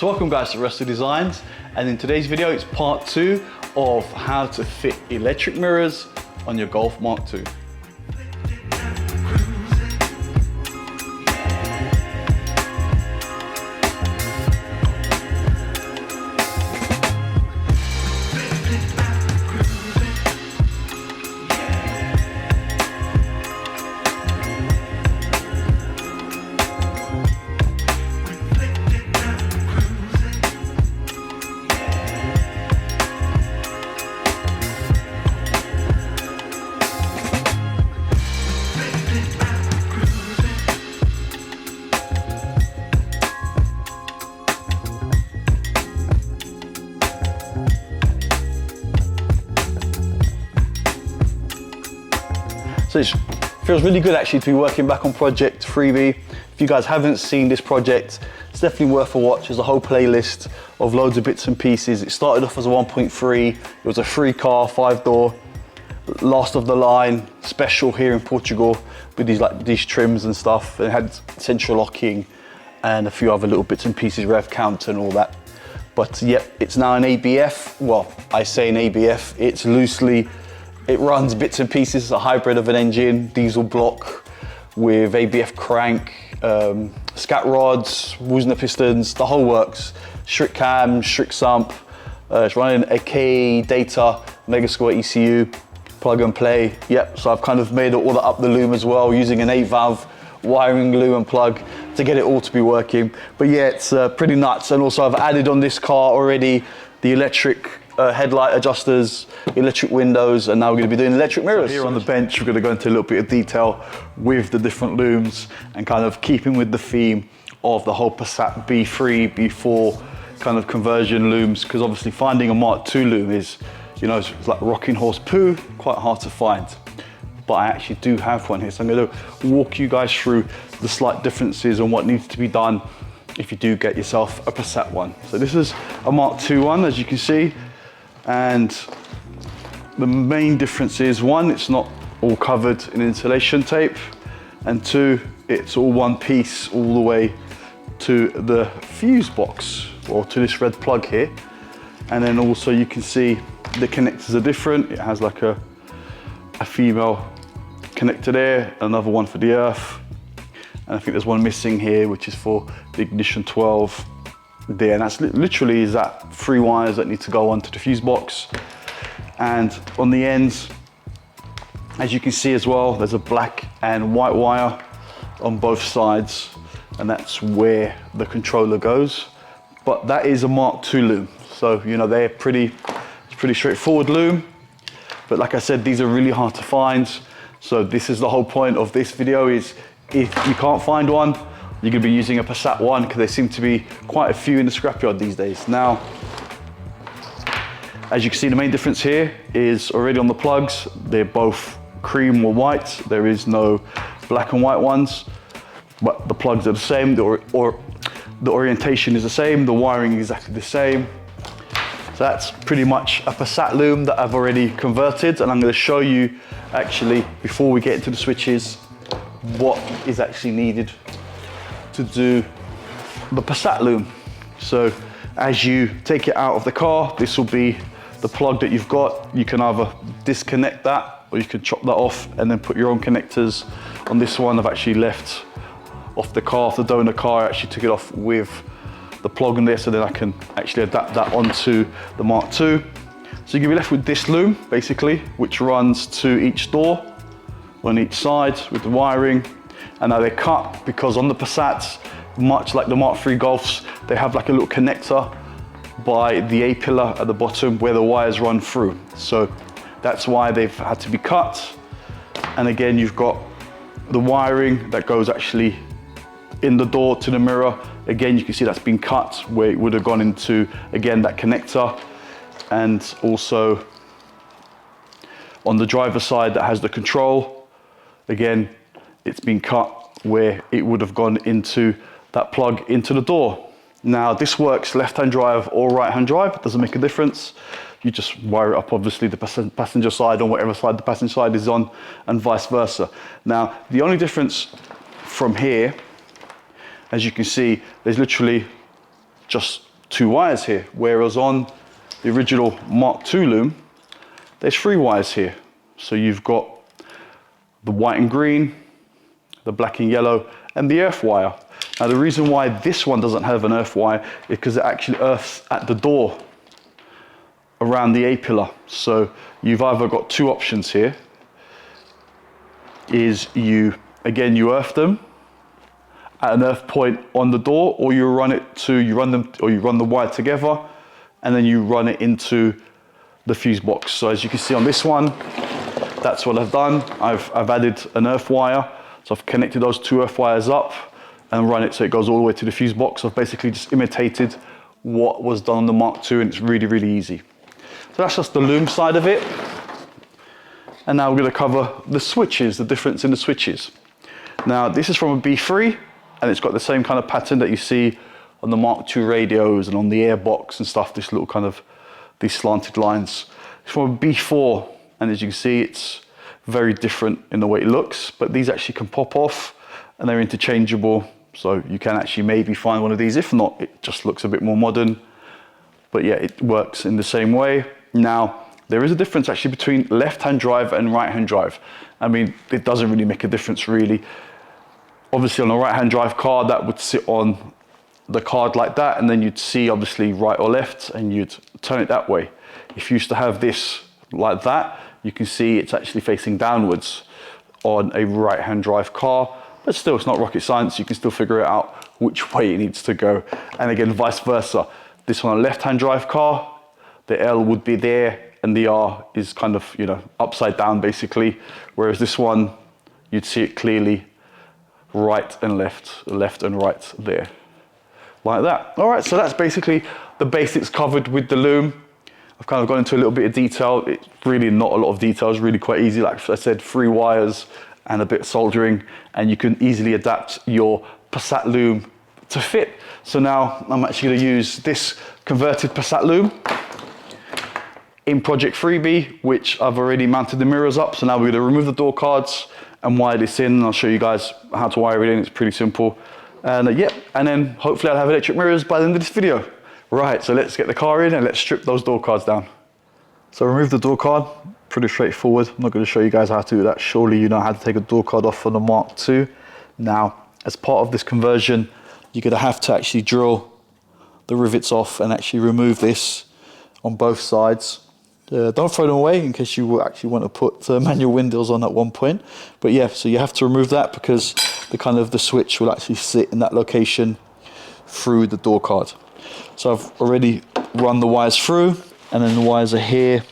So welcome guys to Resto Designs, and in today's video it's part 2 of how to fit electric mirrors on your Golf Mark II. So it feels really good actually to be working back on Project Freebie. If you guys haven't seen this project, it's definitely worth a watch. There's a whole playlist of loads of bits and pieces. It started off as a 1.3, it was a 3-car, 5-door, last of the line, special here in Portugal with these trims and stuff. It had central locking and a few other little bits and pieces, rev counter and all that. But yeah, it's now an ABF. Well, I say an ABF, it's loosely, it runs bits and pieces. It's a hybrid of an engine, diesel block with ABF crank, scat rods, Woosner pistons, the whole works. Strict cam, strict sump. It's running a K data, Mega Score ECU, plug and play. Yep, so I've kind of made all that up the loom as well, using an 8-valve wiring loom and plug to get it all to be working. But yeah, it's pretty nuts. And also I've added on this car already the electric headlight adjusters, electric windows, and now we're going to be doing electric mirrors. So here on the bench, we're going to go into a little bit of detail with the different looms and kind of keeping with the theme of the whole Passat B3, B4 kind of conversion looms, because obviously finding a Mark II loom is, you know, it's like rocking horse poo, quite hard to find. But I actually do have one here, so I'm going to walk you guys through the slight differences and what needs to be done if you do get yourself a Passat one. So this is a Mark II one, as you can see. And the main difference is, one, it's not all covered in insulation tape, and two, it's all one piece all the way to the fuse box, or to this red plug here. And then also you can see the connectors are different. It has like a female connector there, another one for the earth, and I think there's one missing here which is for the ignition 12 there, and that's literally is that 3 wires that need to go onto the fuse box. And on the ends, as you can see as well, there's a black and white wire on both sides, and that's where the controller goes. But that is a Mark II loom, so you know they're it's pretty straightforward loom. But like I said, these are really hard to find, so this is the whole point of this video, is if you can't find one, you're going to be using a Passat one, because there seem to be quite a few in the scrapyard these days. Now, as you can see, the main difference here is already on the plugs. They're both cream or white. There is no black and white ones, but the plugs are the same, or the orientation is the same, the wiring is exactly the same. So that's pretty much a Passat loom that I've already converted, and I'm going to show you actually, before we get into the switches, what is actually needed to do the Passat loom. So as you take it out of the car, this will be the plug that you've got. You can either disconnect that, or you can chop that off and then put your own connectors on this one. I've actually left off the car, off the donor car. I actually took it off with the plug in there, so then I can actually adapt that onto the Mark II. So you're gonna be left with this loom, basically, which runs to each door on each side with the wiring. And now they're cut because on the Passats, much like the Mark III Golfs, they have like a little connector by the A-pillar at the bottom where the wires run through. So that's why they've had to be cut. And again, you've got the wiring that goes actually in the door to the mirror. Again, you can see that's been cut where it would have gone into, again, that connector. And also on the driver's side that has the control, again, it's been cut where it would have gone into that plug into the door. Now this works left-hand drive or right-hand drive, it doesn't make a difference. You just wire it up, obviously, the passenger side on whatever side the passenger side is on, and vice versa. Now, the only difference from here, as you can see, there's literally just 2 wires here, whereas on the original Mark II loom, there's 3 wires here. So you've got the white and green, the black and yellow, and the earth wire. Now the reason why this one doesn't have an earth wire is because it actually earths at the door around the A-pillar. So you've either got 2 options here, is you earth them at an earth point on the door, or you run the wire together and then you run it into the fuse box. So as you can see on this one, that's what I've done. I've added an earth wire. So I've connected those 2 earth wires up and run it so it goes all the way to the fuse box. I've basically just imitated what was done on the Mark II, and it's really, really easy. So that's just the loom side of it. And now we're going to cover the switches, the difference in the switches. Now this is from a B3, and it's got the same kind of pattern that you see on the Mark II radios and on the airbox and stuff, this little kind of, these slanted lines. It's from a B4, and as you can see, it's very different in the way it looks, but these actually can pop off and they're interchangeable. So you can actually maybe find one of these. If not, it just looks a bit more modern. But yeah, it works in the same way. Now, there is a difference actually between left-hand drive and right-hand drive. I mean, it doesn't really make a difference really. Obviously on a right-hand drive card, that would sit on the card like that, and then you'd see obviously right or left, and you'd turn it that way. If you used to have this like that, you can see it's actually facing downwards on a right-hand drive car, but still it's not rocket science. You can still figure it out which way it needs to go. And again, vice versa. This one, a left-hand drive car, the L would be there and the R is kind of, you know, upside down basically. Whereas this one, you'd see it clearly right and left, left and right there, like that. All right, so that's basically the basics covered with the loom. I've kind of gone into a little bit of detail. It's really not a lot of detail, it's really quite easy. Like I said, 3 wires and a bit of soldering, and you can easily adapt your Passat loom to fit. So now I'm actually going to use this converted Passat loom in Project Freebie, which I've already mounted the mirrors up. So now we're going to remove the door cards and wire this in, and I'll show you guys how to wire it in. It's pretty simple. And yeah, and then hopefully I'll have electric mirrors by the end of this video. Right, so let's get the car in and let's strip those door cards down. So remove the door card, pretty straightforward. I'm not going to show you guys how to do that. Surely you know how to take a door card off on the Mark II. Now, as part of this conversion, you're going to have to actually drill the rivets off and actually remove this on both sides. Don't throw them away in case you will actually want to put manual windows on at one point. But yeah, so you have to remove that because the switch will actually sit in that location through the door card. So I've already run the wires through, and then the wires are here.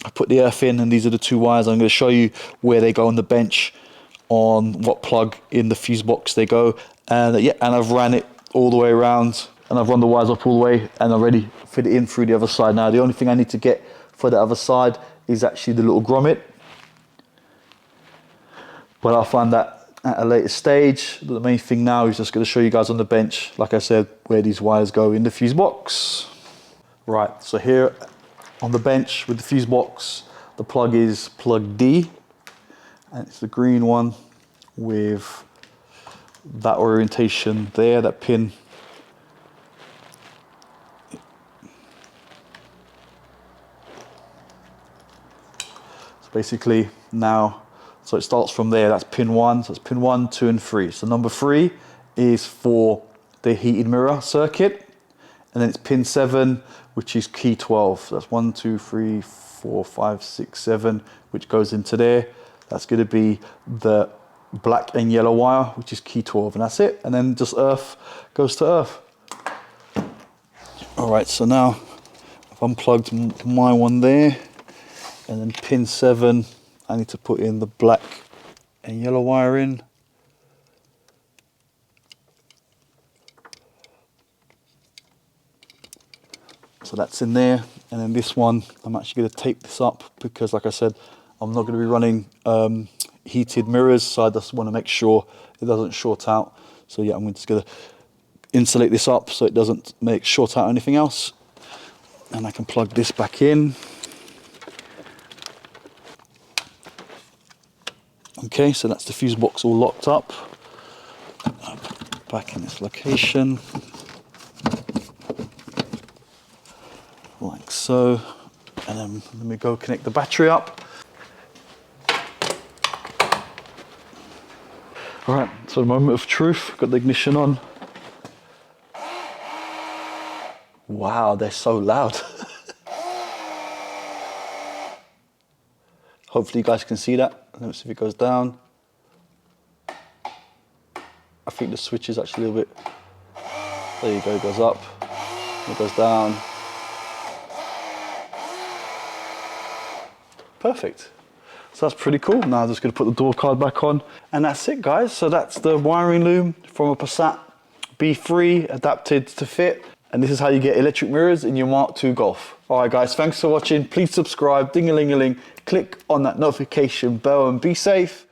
I put the earth in, and these are the 2 wires. I'm going to show you where they go on the bench, on what plug in the fuse box they go. And yeah, and I've ran it all the way around, and I've run the wires up all the way, and already fit it in through the other side. Now the only thing I need to get for the other side is actually the little grommet, but I'll find that at a later stage. The main thing now is just going to show you guys on the bench, like I said, where these wires go in the fuse box. Right, so here on the bench with the fuse box, the plug is plug D, and it's the green one with that orientation there, that pin. So basically now, so it starts from there, that's pin 1, so it's pin 1, 2 and 3. So number 3 is for the heated mirror circuit, and then it's pin 7, which is key 12. So that's 1, 2, 3, 4, 5, 6, 7, which goes into there. That's going to be the black and yellow wire, which is key 12, and that's it. And then just earth goes to earth. All right, so now I've unplugged my one there, and then pin 7, I need to put in the black and yellow wire in. So that's in there, and then this one, I'm actually going to tape this up because, like I said, I'm not going to be running heated mirrors, so I just want to make sure it doesn't short out. So yeah, I'm just going to insulate this up so it doesn't short out anything else. And I can plug this back in. Okay, so that's the fuse box all locked up. Back in its location. like so. And then let me go connect the battery up. All right, so the moment of truth, got the ignition on. Wow, they're so loud. Hopefully you guys can see that. Let's see if it goes down. I think the switch is actually a little bit, there you go, it goes up, it goes down. Perfect. So that's pretty cool. Now I'm just going to put the door card back on. And that's it, guys. So that's the wiring loom from a Passat B3 adapted to fit. And this is how you get electric mirrors in your Mark II Golf. All right, guys, thanks for watching. Please subscribe, ding-a-ling-a-ling. Click on that notification bell and be safe.